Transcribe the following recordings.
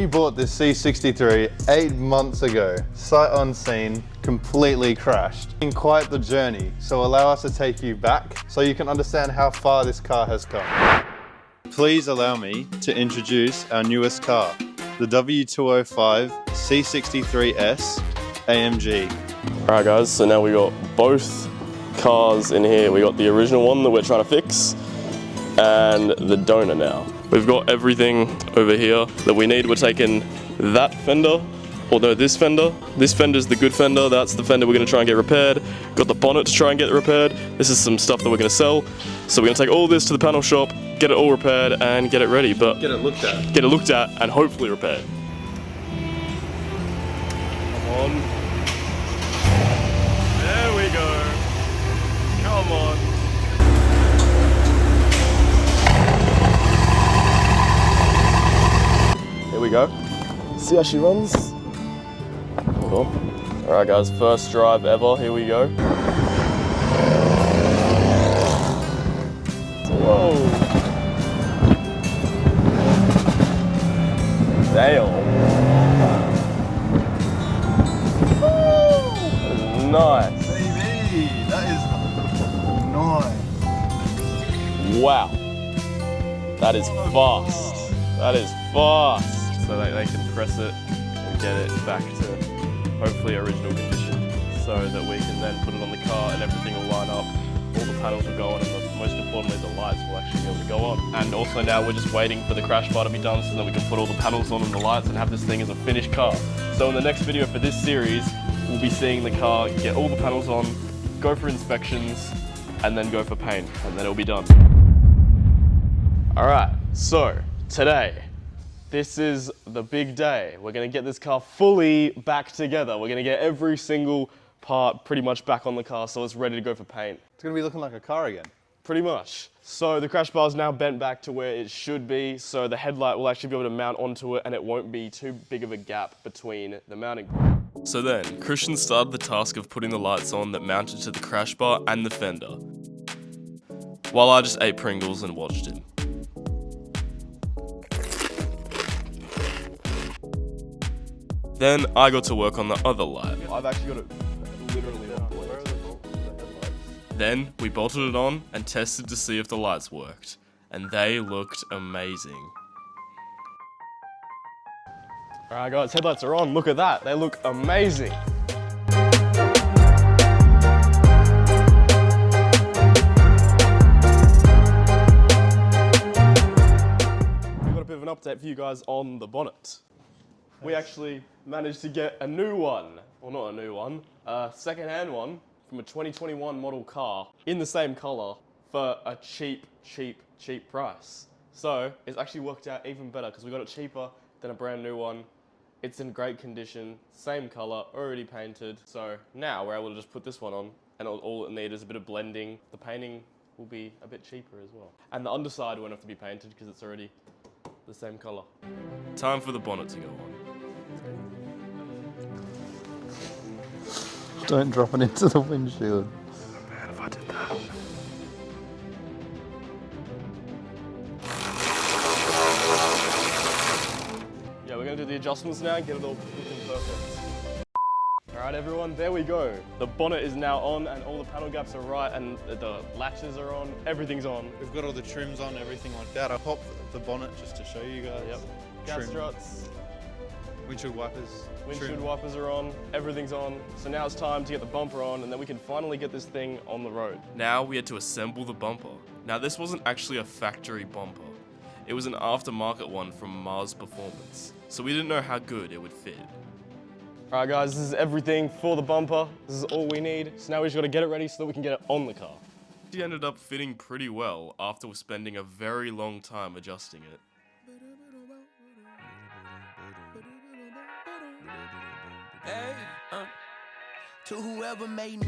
We bought this C63 8 months ago, sight unseen, completely crashed. Been quite the journey, so allow us to take you back so you can understand how far this car has come. Please allow me to introduce our newest car, the W205 C63s AMG. Alright guys, so now we got both cars in here. We got the original one that we're trying to fix and the donor now. We've got everything over here that we need. We're taking that fender, or no, this fender. This fender's the good fender. That's the fender we're gonna try and get repaired. Got the bonnet to try and get it repaired. This is some stuff that we're gonna sell. So we're gonna take all this to the panel shop, get it all repaired and get it ready, but Get it looked at. Get it looked at and hopefully repaired. Come on. There we go. Come on. Here we go. See how she runs? Hold on. Alright guys, first drive ever. Here we go. Whoa. Damn. Nice. Baby, that is nice. Wow. That is fast. That is fast. So they can press it and get it back to hopefully original condition so that we can then put it on the car and everything will line up. All the panels will go on and most importantly the lights will actually be able to go on. And also now we're just waiting for the crash bar to be done so that we can put all the panels on and the lights and have this thing as a finished car. So in the next video for this series, we'll be seeing the car get all the panels on, go for inspections, and then go for paint, and then it'll be done. All right, so today, this is the big day. We're gonna get this car fully back together. We're gonna get every single part pretty much back on the car so it's ready to go for paint. It's gonna be looking like a car again. Pretty much. So the crash bar is now bent back to where it should be, so the headlight will actually be able to mount onto it and it won't be too big of a gap between the mounting point. So then, Christian started the task of putting the lights on that mounted to the crash bar and the fender, while I just ate Pringles and watched him. Then I got to work on the other light. I've actually got it literally on. Then we bolted it on and tested to see if the lights worked, and they looked amazing. Alright guys, headlights are on, look at that, they look amazing. We've got a bit of an update for you guys on the bonnet. We actually managed to get a new one, well not a new one, a second-hand one from a 2021 model car in the same color for a cheap price. So it's actually worked out even better because we got it cheaper than a brand new one. It's in great condition, same color, already painted. So now we're able to just put this one on and all it needs is a bit of blending. The painting will be a bit cheaper as well. And the underside won't have to be painted because it's already the same color. Time for the bonnet to go on. Don't drop it into the windshield. Man, if I did that. Yeah, we're gonna do the adjustments now and get it all looking perfect. Alright everyone, there we go. The bonnet is now on and all the panel gaps are right and the latches are on, everything's on. We've got all the trims on, everything like that. I'll pop the bonnet just to show you guys. Yep. Gas struts. Windshield wipers. Windshield wipers are on, everything's on. So now it's time to get the bumper on and then we can finally get this thing on the road. Now we had to assemble the bumper. Now this wasn't actually a factory bumper. It was an aftermarket one from Mars Performance. So we didn't know how good it would fit. Alright guys, this is everything for the bumper. This is all we need. So now we just gotta get it ready so that we can get it on the car. It ended up fitting pretty well after spending a very long time adjusting it.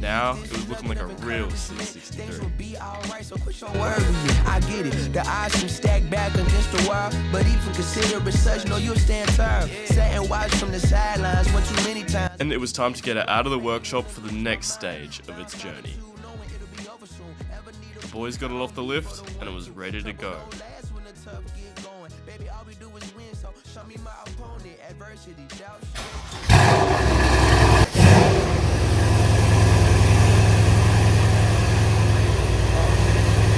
Now it was looking like a real C63. I get it. The eyes from stacked back against the wall, but even consider it such, no, you'll stand tall. Sat and watch from the sidelines one too many times. And it was time to get it out of the workshop for the next stage of its journey. The boys got it off the lift and it was ready to go. Baby, all we do is win, so show me my opponent. university doubts.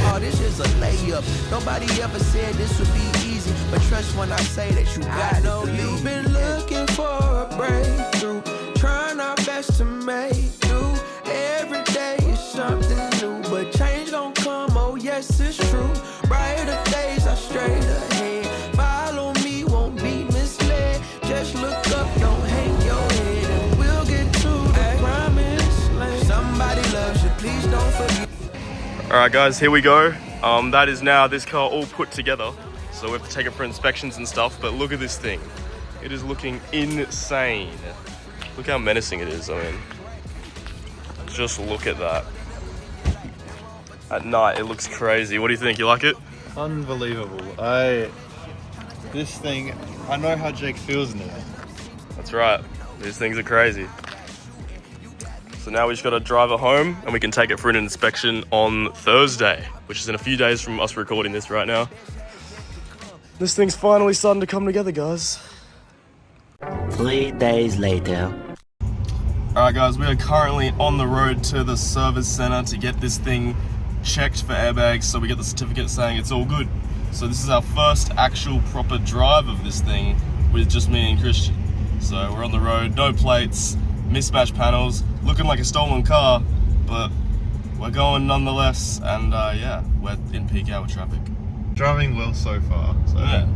Oh, this is a layup. Nobody ever said this would be easy, but trust when I say that you got it. I know you've been looking for a breakthrough, trying our best to make do. Every day is something new, but change gon' come. Oh yes, it's true. Brighter days are straight ahead. Follow me, won't be misled. Just look up, don't hang your head, and we'll get to the promised land. Somebody loves you, please don't forget. Alright guys, here we go. That is now this car all put together. So we have to take it for inspections and stuff, but look at this thing. It is looking insane. Look how menacing it is, I mean. Just look at that. At night, it looks crazy. What do you think? You like it? Unbelievable. This thing, I know how Jake feels now. That's right. These things are crazy. So now we just gotta drive it home and we can take it for an inspection on Thursday, which is in a few days from us recording this right now. This thing's finally starting to come together, guys. 3 days later. Alright guys, we are currently on the road to the service center to get this thing checked for airbags, so we get the certificate saying it's all good. So this is our first actual proper drive of this thing with just me and Christian. So we're on the road, no plates, mismatched panels, looking like a stolen car, but we're going nonetheless, and yeah, we're in peak hour traffic. Driving well so far, so Yeah.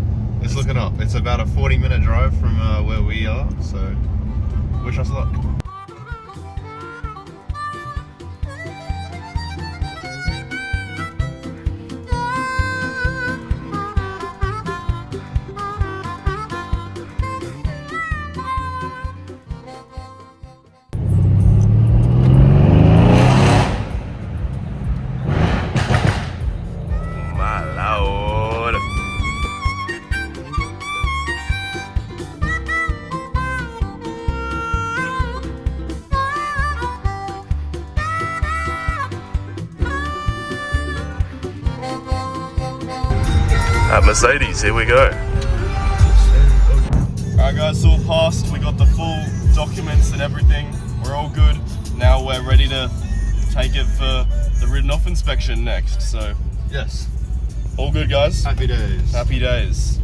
it's looking up. It's about a 40-minute drive from where we are, so wish us luck. My lord. At Mercedes, here we go. Alright guys, so all passed, we got the full documents and everything, we're all good. Now we're ready to take it for the written off inspection next, so Yes. all good guys. Happy days. Happy days.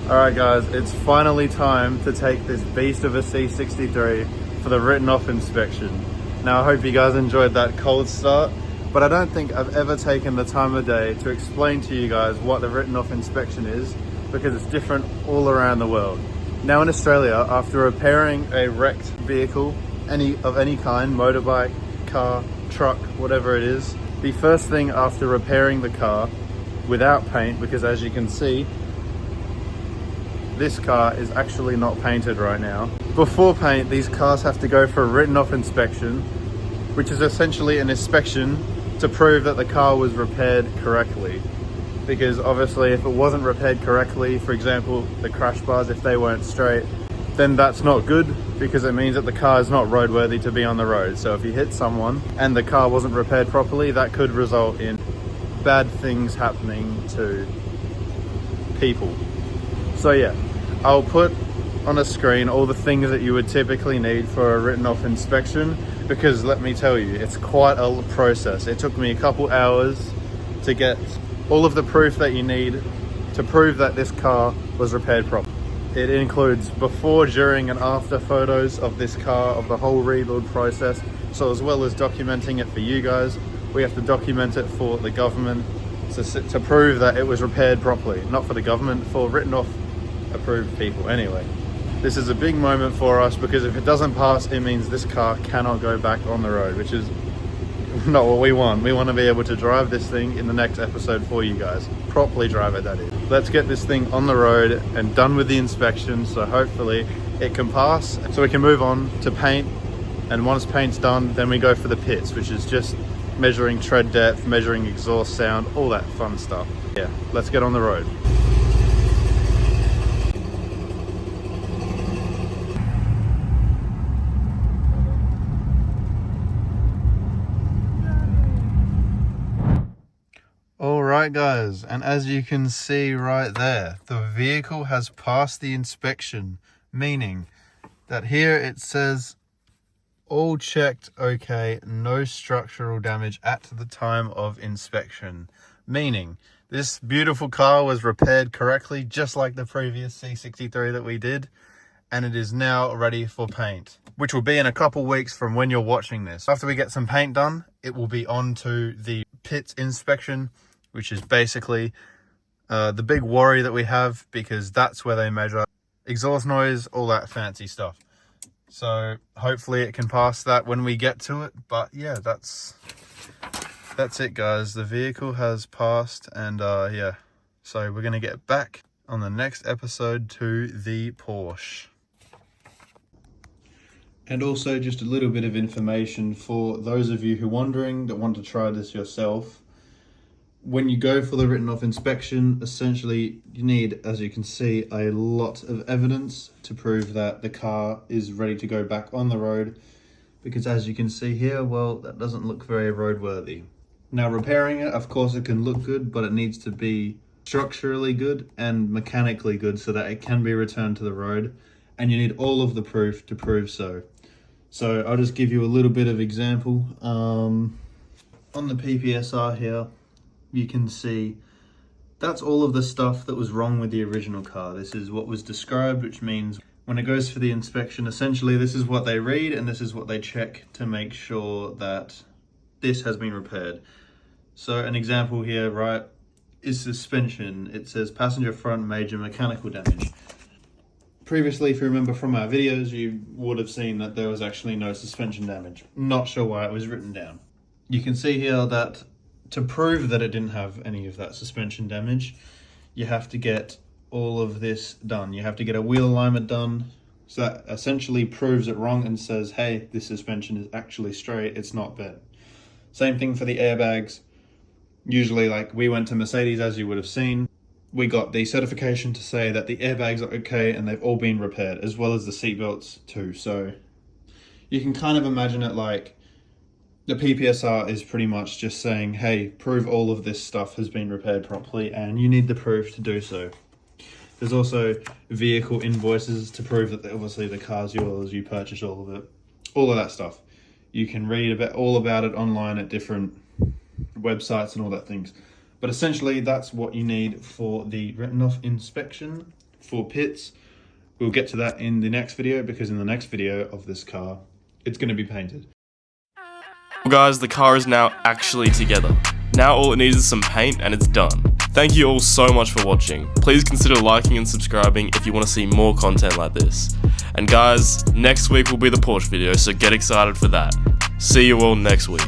Alright guys, it's finally time to take this beast of a C63 for the written off inspection. Now I hope you guys enjoyed that cold start, but I don't think I've ever taken the time of day to explain to you guys what the written off inspection is, because it's different all around the world. Now in Australia, after repairing a wrecked vehicle, of any kind, motorbike, car, truck, whatever it is, the first thing after repairing the car without paint, because as you can see, this car is actually not painted right now. Before paint, these cars have to go for a written off inspection, which is essentially an inspection to prove that the car was repaired correctly. Because obviously if it wasn't repaired correctly, for example, the crash bars, if they weren't straight, then that's not good, because it means that the car is not roadworthy to be on the road. So if you hit someone and the car wasn't repaired properly, that could result in bad things happening to people. So yeah, I'll put on a screen all the things that you would typically need for a written off inspection, because let me tell you, it's quite a process. It took me a couple hours to get all of the proof that you need to prove that this car was repaired properly. It includes before, during and after photos of this car, of the whole rebuild process. So as well as documenting it for you guys, we have to document it for the government to prove that it was repaired properly. Not for the government, for written off approved people. Anyway, this is a big moment for us, because if it doesn't pass, it means this car cannot go back on the road, which is not what we want. We want to be able to drive this thing in the next episode for you guys. Properly drive it, that is. Let's get this thing on the road and done with the inspection, so hopefully it can pass, so we can move on to paint And once paint's done, then we go for the pits, which is just measuring tread depth, measuring exhaust sound, all that fun stuff. Yeah, let's get on the road. Alright guys, and as you can see right there, the vehicle has passed the inspection, meaning that here it says all checked okay, no structural damage at the time of inspection. Meaning this beautiful car was repaired correctly, just like the previous C63 that we did, and it is now ready for paint, which will be in a couple weeks from when you're watching this. After we get some paint done, it will be on to the pits inspection, which is basically the big worry that we have, because that's where they measure exhaust noise, all that fancy stuff. So hopefully it can pass that when we get to it. But yeah, that's it guys. The vehicle has passed, and yeah, so we're gonna get back on the next episode to the Porsche. And also just a little bit of information for those of you who are wondering, that want to try this yourself. When you go for the written off inspection, essentially you need, as you can see, a lot of evidence to prove that the car is ready to go back on the road, because as you can see here, well, that doesn't look very roadworthy. Now repairing it, of course it can look good, but it needs to be structurally good and mechanically good so that it can be returned to the road, and you need all of the proof to prove so. So I'll just give you a little bit of example. On the PPSR here, you can see that's all of the stuff that was wrong with the original car. This is what was described, which means when it goes for the inspection, essentially this is what they read and this is what they check to make sure that this has been repaired. So an example here, right, is suspension. It says passenger front major mechanical damage. Previously, if you remember from our videos, you would have seen that there was actually no suspension damage. Not sure why it was written down. You can see here that to prove that it didn't have any of that suspension damage, you have to get all of this done. You have to get a wheel alignment done. So that essentially proves it wrong and says, hey, this suspension is actually straight, it's not bent. Same thing for the airbags. Usually, like we went to Mercedes, as you would have seen, we got the certification to say that the airbags are okay and they've all been repaired, as well as the seatbelts too. So you can kind of imagine it like the PPSR is pretty much just saying, hey, prove all of this stuff has been repaired properly, and you need the proof to do so. There's also vehicle invoices to prove that obviously the car's yours, you purchased all of it, all of that stuff. You can read all about it online at different websites and all that things. But essentially that's what you need for the written off inspection for pits. We'll get to that in the next video, because in the next video of this car, it's going to be painted. Well guys, the car is now actually together. Now all it needs is some paint and it's done. Thank you all so much for watching. Please consider liking and subscribing if you want to see more content like this. And guys, next week will be the Porsche video, so get excited for that. See you all next week.